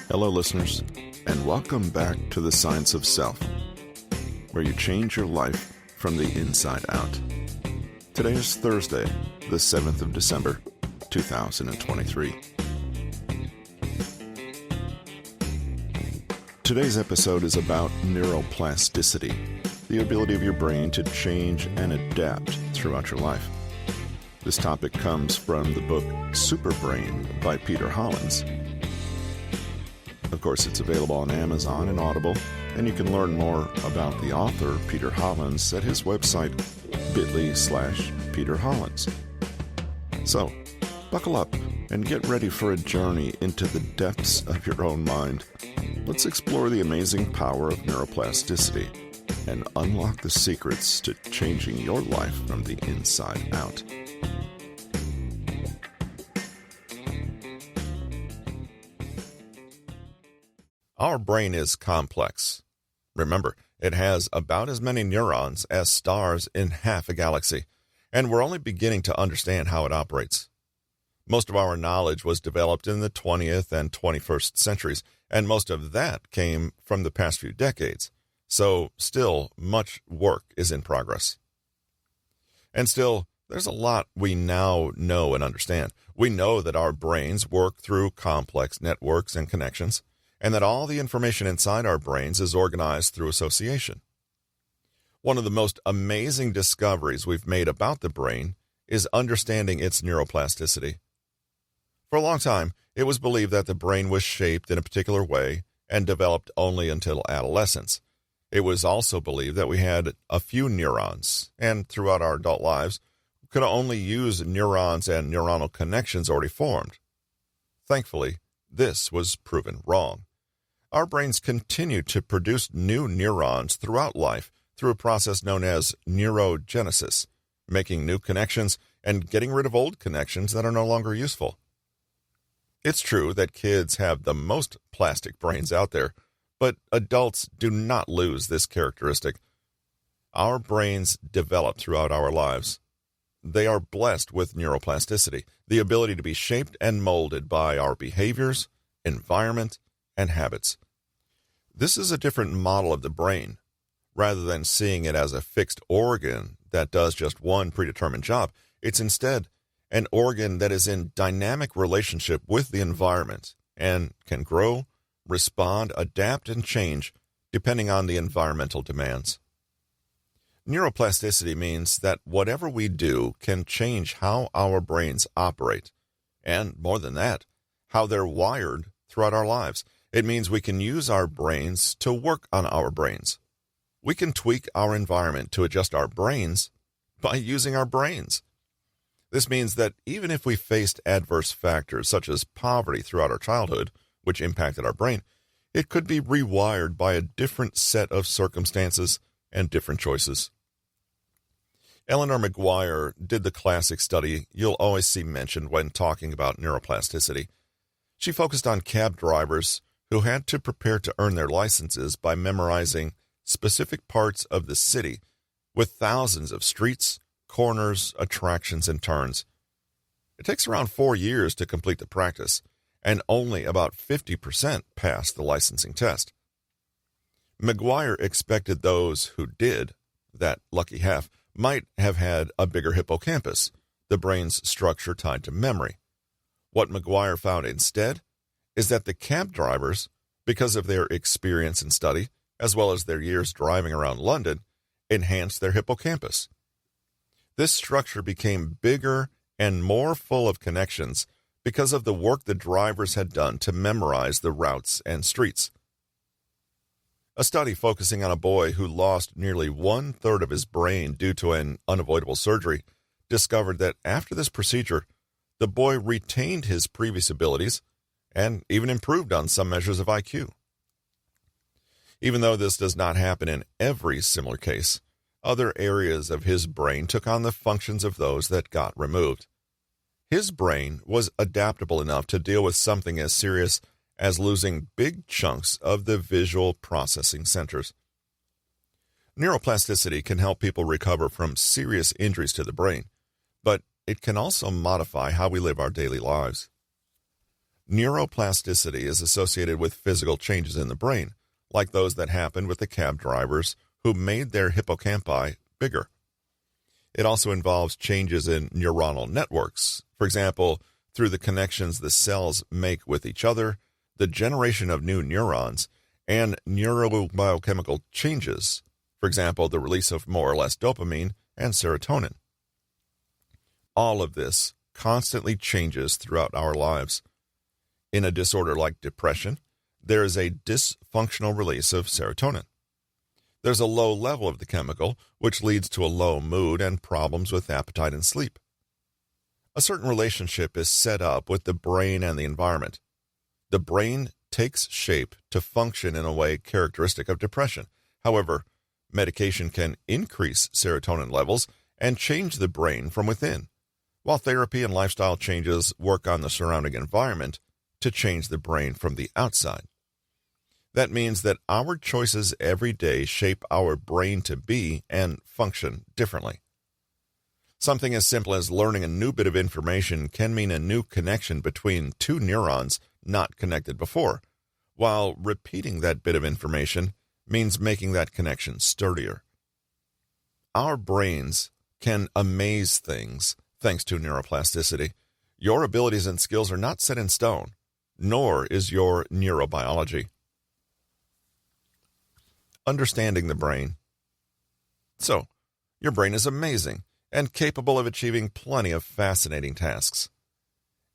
Hello, listeners, and welcome back to The Science of Self, where you change your life from the inside out. Today is Thursday, the 7th of December, 2023. Today's episode is about neuroplasticity, the ability of your brain to change and adapt throughout your life. This topic comes from the book Superbrain by Peter Hollins. Of course, it's available on Amazon and Audible, and you can learn more about the author, Peter Hollins, at his website, bit.ly/Peter Hollins. So, buckle up and get ready for a journey into the depths of your own mind. Let's explore the amazing power of neuroplasticity and unlock the secrets to changing your life from the inside out. Our brain is complex. Remember, it has about as many neurons as stars in half a galaxy, and we're only beginning to understand how it operates. Most of our knowledge was developed in the 20th and 21st centuries, and most of that came from the past few decades. So, still, much work is in progress. And still, there's a lot we now know and understand. We know that our brains work through complex networks and connections, and that all the information inside our brains is organized through association. One of the most amazing discoveries we've made about the brain is understanding its neuroplasticity. For a long time, it was believed that the brain was shaped in a particular way and developed only until adolescence. It was also believed that we had a few neurons, and throughout our adult lives, could only use neurons and neuronal connections already formed. Thankfully, this was proven wrong. Our brains continue to produce new neurons throughout life through a process known as neurogenesis, making new connections and getting rid of old connections that are no longer useful. It's true that kids have the most plastic brains out there, but adults do not lose this characteristic. Our brains develop throughout our lives. They are blessed with neuroplasticity, the ability to be shaped and molded by our behaviors, environment, and habits. This is a different model of the brain. Rather than seeing it as a fixed organ that does just one predetermined job, it's instead an organ that is in dynamic relationship with the environment and can grow, respond, adapt, and change depending on the environmental demands. Neuroplasticity means that whatever we do can change how our brains operate, and more than that, how they're wired throughout our lives. It means we can use our brains to work on our brains. We can tweak our environment to adjust our brains by using our brains. This means that even if we faced adverse factors such as poverty throughout our childhood, which impacted our brain, it could be rewired by a different set of circumstances and different choices. Eleanor Maguire did the classic study you'll always see mentioned when talking about neuroplasticity. She focused on cab drivers who had to prepare to earn their licenses by memorizing specific parts of the city with thousands of streets, corners, attractions, and turns. It takes around 4 years to complete the practice, and only about 50% pass the licensing test. Maguire expected those who did, that lucky half, might have had a bigger hippocampus, the brain's structure tied to memory. What Maguire found instead is that the cab drivers, because of their experience and study, as well as their years driving around London, enhanced their hippocampus. This structure became bigger and more full of connections because of the work the drivers had done to memorize the routes and streets. A study focusing on a boy who lost nearly 1/3 of his brain due to an unavoidable surgery discovered that after this procedure, the boy retained his previous abilities and even improved on some measures of IQ. Even though this does not happen in every similar case, other areas of his brain took on the functions of those that got removed. His brain was adaptable enough to deal with something as serious as losing big chunks of the visual processing centers. Neuroplasticity can help people recover from serious injuries to the brain, but it can also modify how we live our daily lives. Neuroplasticity is associated with physical changes in the brain, like those that happened with the cab drivers who made their hippocampi bigger. It also involves changes in neuronal networks, for example, through the connections the cells make with each other, the generation of new neurons, and neurobiochemical changes, for example, the release of more or less dopamine and serotonin. All of this constantly changes throughout our lives. In a disorder like depression, there is a dysfunctional release of serotonin. There's a low level of the chemical, which leads to a low mood and problems with appetite and sleep. A certain relationship is set up with the brain and the environment. The brain takes shape to function in a way characteristic of depression. However, medication can increase serotonin levels and change the brain from within, while therapy and lifestyle changes work on the surrounding environment to change the brain from the outside. That means that our choices every day shape our brain to be and function differently. Something as simple as learning a new bit of information can mean a new connection between two neurons not connected before, while repeating that bit of information means making that connection sturdier. Our brains can amaze things thanks to neuroplasticity. Your abilities and skills are not set in stone, nor is your neurobiology. Understanding the brain. So, your brain is amazing and capable of achieving plenty of fascinating tasks.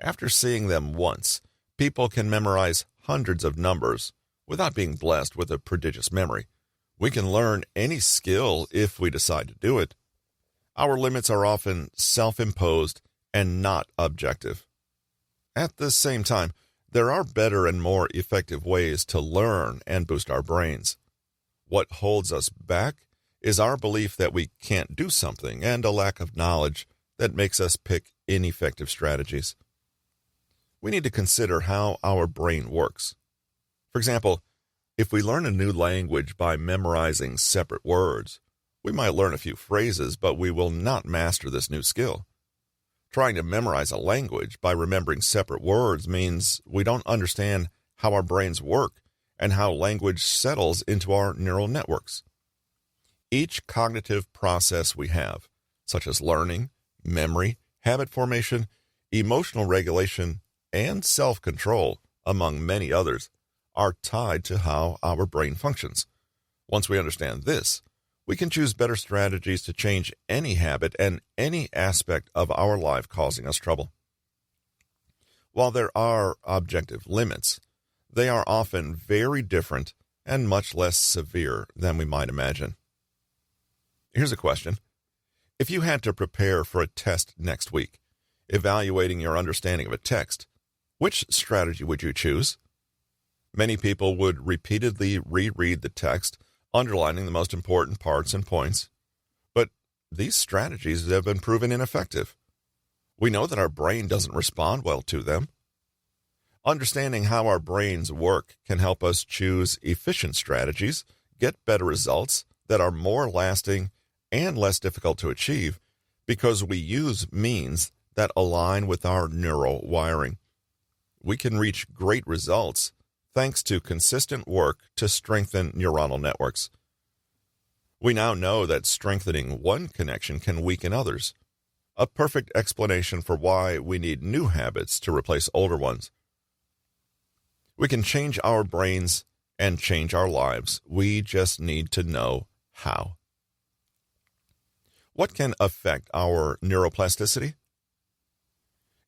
After seeing them once, people can memorize hundreds of numbers without being blessed with a prodigious memory. We can learn any skill if we decide to do it. Our limits are often self-imposed and not objective. At the same time, there are better and more effective ways to learn and boost our brains. What holds us back is our belief that we can't do something and a lack of knowledge that makes us pick ineffective strategies. We need to consider how our brain works. For example, if we learn a new language by memorizing separate words, we might learn a few phrases, but we will not master this new skill. Trying to memorize a language by remembering separate words means we don't understand how our brains work and how language settles into our neural networks. Each cognitive process we have, such as learning, memory, habit formation, emotional regulation, and self-control, among many others, are tied to how our brain functions. Once we understand this, we can choose better strategies to change any habit and any aspect of our life causing us trouble. While there are objective limits, they are often very different and much less severe than we might imagine. Here's a question. If you had to prepare for a test next week, evaluating your understanding of a text, which strategy would you choose? Many people would repeatedly reread the text, underlining the most important parts and points. But these strategies have been proven ineffective. We know that our brain doesn't respond well to them. Understanding how our brains work can help us choose efficient strategies, get better results that are more lasting and less difficult to achieve because we use means that align with our neural wiring. We can reach great results thanks to consistent work to strengthen neuronal networks. We now know that strengthening one connection can weaken others, a perfect explanation for why we need new habits to replace older ones. We can change our brains and change our lives. We just need to know how. What can affect our neuroplasticity?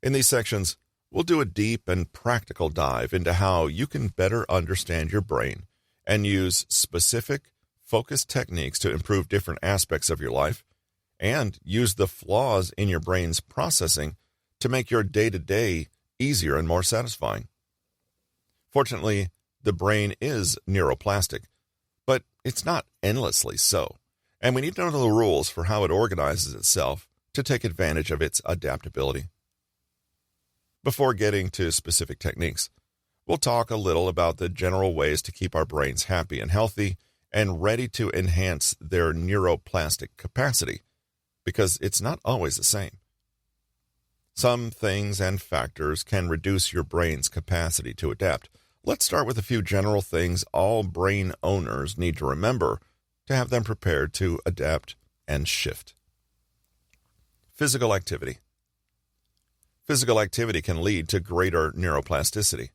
In these sections, we'll do a deep and practical dive into how you can better understand your brain and use specific, focused techniques to improve different aspects of your life and use the flaws in your brain's processing to make your day-to-day easier and more satisfying. Fortunately, the brain is neuroplastic, but it's not endlessly so, and we need to know the rules for how it organizes itself to take advantage of its adaptability. Before getting to specific techniques, we'll talk a little about the general ways to keep our brains happy and healthy and ready to enhance their neuroplastic capacity, because it's not always the same. Some things and factors can reduce your brain's capacity to adapt. Let's start with a few general things all brain owners need to remember to have them prepared to adapt and shift. Physical activity. Physical activity can lead to greater neuroplasticity.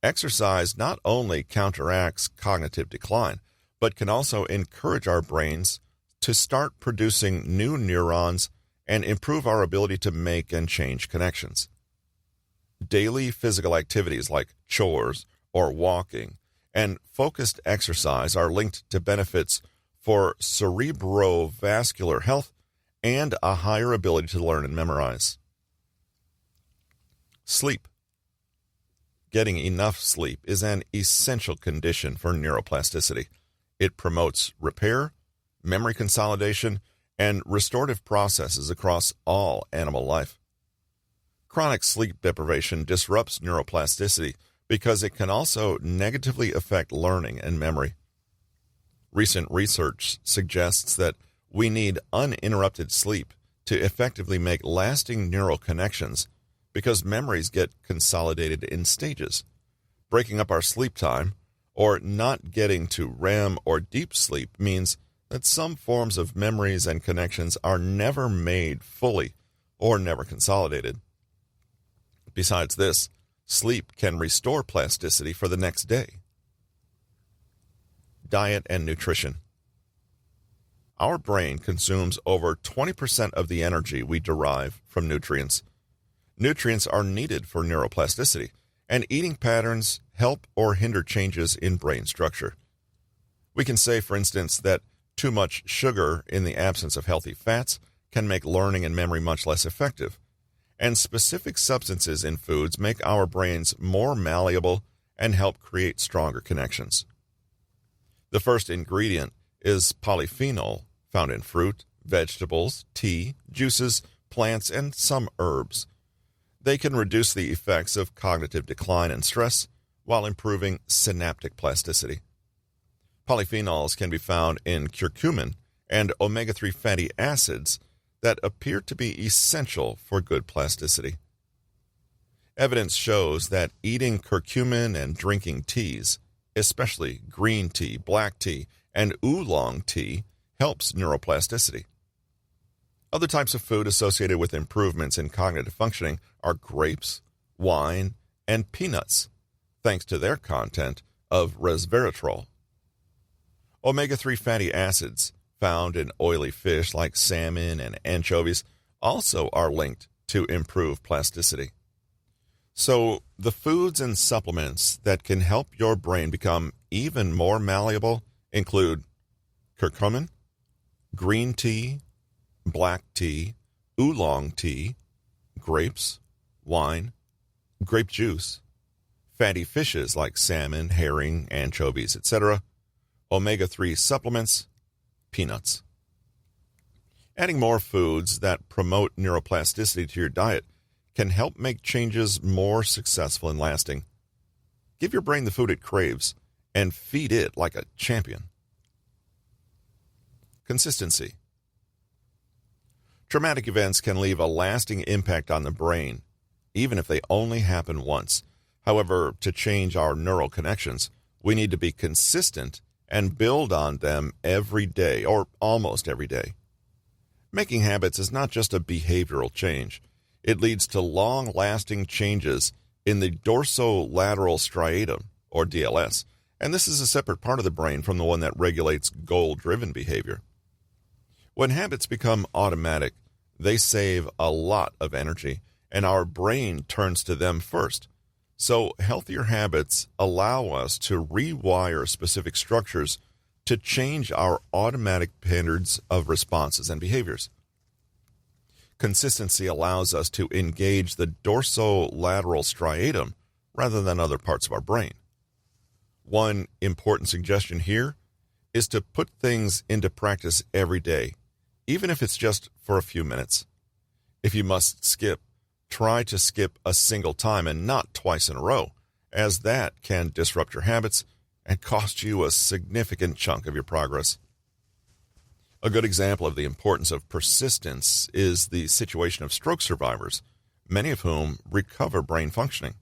Exercise not only counteracts cognitive decline, but can also encourage our brains to start producing new neurons and improve our ability to make and change connections. Daily physical activities like chores or walking and focused exercise are linked to benefits for cerebrovascular health and a higher ability to learn and memorize. Sleep. Getting enough sleep is an essential condition for neuroplasticity. It promotes repair, memory consolidation, and restorative processes across all animal life. Chronic sleep deprivation disrupts neuroplasticity because it can also negatively affect learning and memory. Recent research suggests that we need uninterrupted sleep to effectively make lasting neural connections because memories get consolidated in stages. Breaking up our sleep time or not getting to REM or deep sleep means that some forms of memories and connections are never made fully or never consolidated. Besides this, sleep can restore plasticity for the next day. Diet and nutrition. Our brain consumes over 20% of the energy we derive from nutrients. Nutrients are needed for neuroplasticity, and eating patterns help or hinder changes in brain structure. We can say, for instance, that too much sugar in the absence of healthy fats can make learning and memory much less effective. And specific substances in foods make our brains more malleable and help create stronger connections. The first ingredient is polyphenol, found in fruit, vegetables, tea, juices, plants, and some herbs. They can reduce the effects of cognitive decline and stress while improving synaptic plasticity. Polyphenols can be found in curcumin and omega-3 fatty acids that appear to be essential for good plasticity. Evidence shows that eating curcumin and drinking teas, especially green tea, black tea, and oolong tea, helps neuroplasticity. Other types of food associated with improvements in cognitive functioning are grapes, wine, and peanuts, thanks to their content of resveratrol. Omega-3 fatty acids found in oily fish like salmon and anchovies also are linked to improved plasticity. So, the foods and supplements that can help your brain become even more malleable include curcumin, green tea, black tea, oolong tea, grapes, wine, grape juice, fatty fishes like salmon, herring, anchovies, etc., omega-3 supplements, peanuts. Adding more foods that promote neuroplasticity to your diet can help make changes more successful and lasting. Give your brain the food it craves and feed it like a champion. Consistency. Traumatic events can leave a lasting impact on the brain, even if they only happen once. However, to change our neural connections, we need to be consistent and build on them every day, or almost every day. Making habits is not just a behavioral change. It leads to long-lasting changes in the dorsolateral striatum, or DLS, and this is a separate part of the brain from the one that regulates goal-driven behavior. When habits become automatic, they save a lot of energy, and our brain turns to them first. So healthier habits allow us to rewire specific structures to change our automatic patterns of responses and behaviors. Consistency allows us to engage the dorsolateral striatum rather than other parts of our brain. One important suggestion here is to put things into practice every day, even if it's just for a few minutes. If you must skip, try to skip a single time and not twice in a row, as that can disrupt your habits and cost you a significant chunk of your progress. A good example of the importance of persistence is the situation of stroke survivors, many of whom recover brain functioning.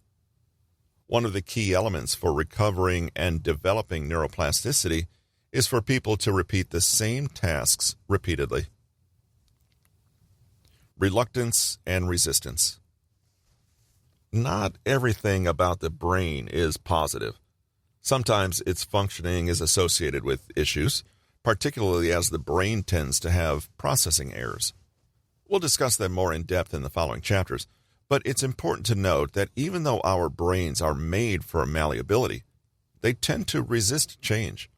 One of the key elements for recovering and developing neuroplasticity is for people to repeat the same tasks repeatedly. Reluctance and resistance. Not everything about the brain is positive. Sometimes its functioning is associated with issues, particularly as the brain tends to have processing errors. We'll discuss them more in depth in the following chapters, but it's important to note that even though our brains are made for malleability, they tend to resist change.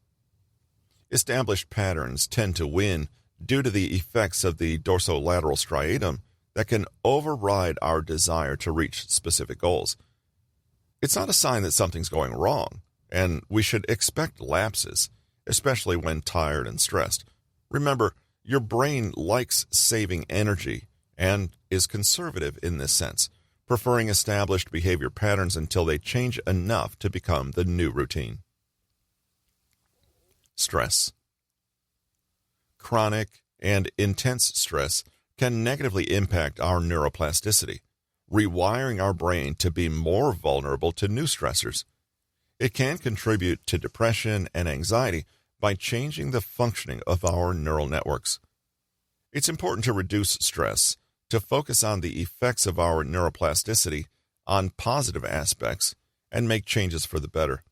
Established patterns tend to win due to the effects of the dorsolateral striatum that can override our desire to reach specific goals. It's not a sign that something's going wrong, and we should expect lapses, especially when tired and stressed. Remember, your brain likes saving energy and is conservative in this sense, preferring established behavior patterns until they change enough to become the new routine. Stress. Chronic and intense stress can negatively impact our neuroplasticity, rewiring our brain to be more vulnerable to new stressors. It can contribute to depression and anxiety by changing the functioning of our neural networks. It's important to reduce stress, to focus on the effects of our neuroplasticity on positive aspects, and make changes for the better.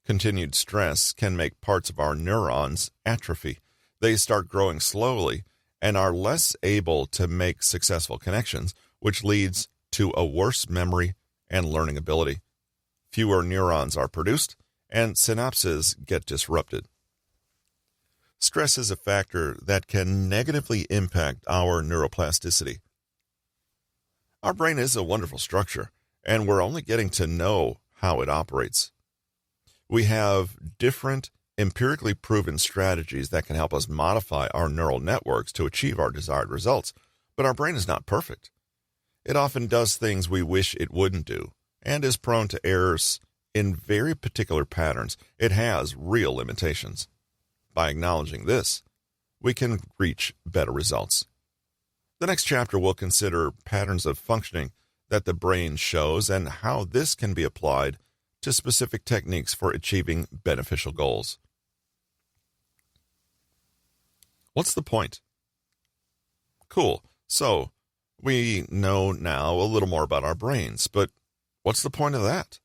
Continued stress can make parts of our neurons atrophy. They start growing slowly and are less able to make successful connections, which leads to a worse memory and learning ability. Fewer neurons are produced, and synapses get disrupted. Stress is a factor that can negatively impact our neuroplasticity. Our brain is a wonderful structure, and we're only getting to know how it operates. We have different empirically proven strategies that can help us modify our neural networks to achieve our desired results, but our brain is not perfect. It often does things we wish it wouldn't do, and is prone to errors in very particular patterns. It has real limitations. By acknowledging this, we can reach better results. The next chapter will consider patterns of functioning that the brain shows and how this can be applied to specific techniques for achieving beneficial goals. What's the point? Cool. So, we know now a little more about our brains, but what's the point of that?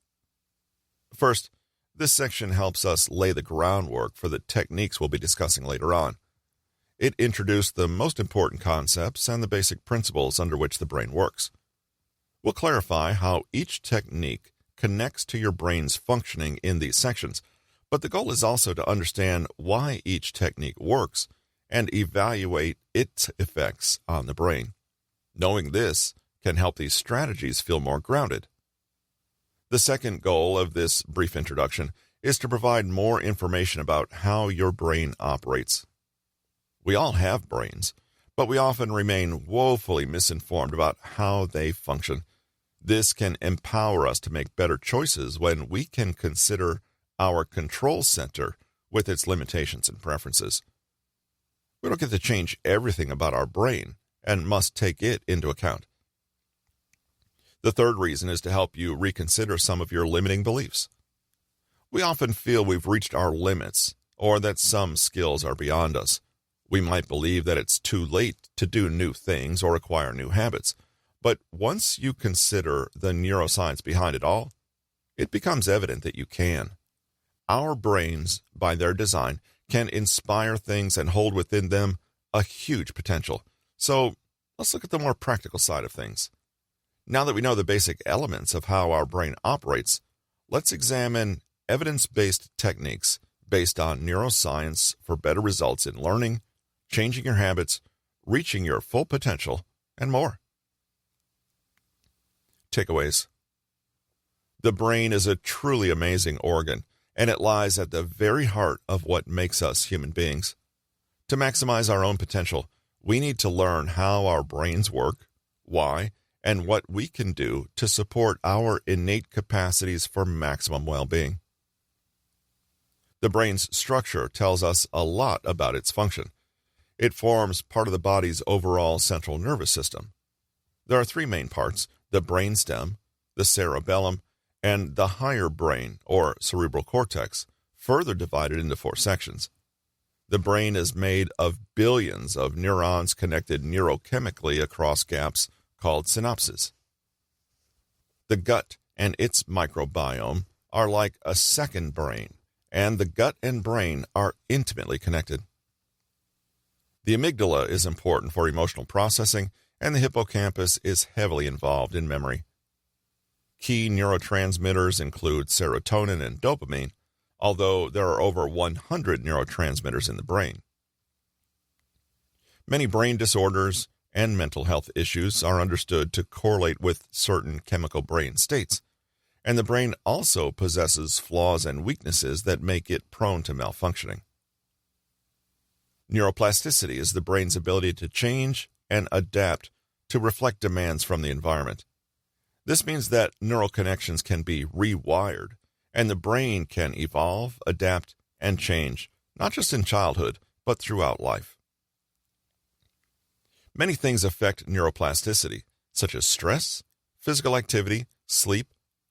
First, this section helps us lay the groundwork for the techniques we'll be discussing later on. It introduced the most important concepts and the basic principles under which the brain works. We'll clarify how each technique connects to your brain's functioning in these sections, but the goal is also to understand why each technique works and evaluate its effects on the brain. Knowing this can help these strategies feel more grounded. The second goal of this brief introduction is to provide more information about how your brain operates. We all have brains, but we often remain woefully misinformed about how they function. This can empower us to make better choices when we can consider our control center with its limitations and preferences. We don't get to change everything about our brain and must take it into account. The third reason is to help you reconsider some of your limiting beliefs. We often feel we've reached our limits or that some skills are beyond us. We might believe that it's too late to do new things or acquire new habits. But once you consider the neuroscience behind it all, it becomes evident that you can. Our brains, by their design, can inspire things and hold within them a huge potential. So let's look at the more practical side of things. Now that we know the basic elements of how our brain operates, let's examine evidence-based techniques based on neuroscience for better results in learning, changing your habits, reaching your full potential, and more. Takeaways. The brain is a truly amazing organ, and it lies at the very heart of what makes us human beings. To maximize our own potential, we need to learn how our brains work, why, and what we can do to support our innate capacities for maximum well-being. The brain's structure tells us a lot about its function. It forms part of the body's overall central nervous system. There are three main parts: the brainstem, the cerebellum, and the higher brain, or cerebral cortex, further divided into four sections. The brain is made of billions of neurons connected neurochemically across gaps called synapses. The gut and its microbiome are like a second brain, and the gut and brain are intimately connected. The amygdala is important for emotional processing, and the hippocampus is heavily involved in memory. Key neurotransmitters include serotonin and dopamine, although there are over 100 neurotransmitters in the brain. Many brain disorders and mental health issues are understood to correlate with certain chemical brain states, and the brain also possesses flaws and weaknesses that make it prone to malfunctioning. Neuroplasticity is the brain's ability to change and adapt to reflect demands from the environment. This means that neural connections can be rewired, and the brain can evolve, adapt, and change, not just in childhood, but throughout life. Many things affect neuroplasticity, such as stress, physical activity, sleep,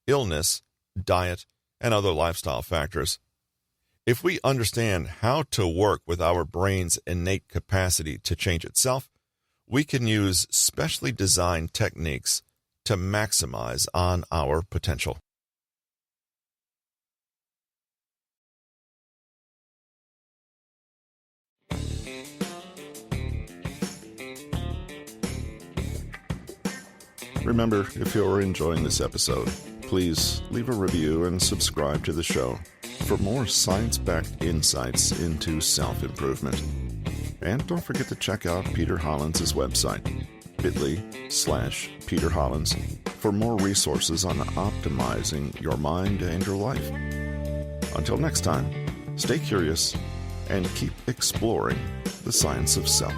illness, diet, and other lifestyle factors. If we understand how to work with our brain's innate capacity to change itself, we can use specially designed techniques to maximize on our potential. Remember, if you're enjoying this episode, please leave a review and subscribe to the show for more science-backed insights into self-improvement. And don't forget to check out Peter Hollins' website, bit.ly/Peter Hollins, for more resources on optimizing your mind and your life. Until next time, stay curious and keep exploring the science of self.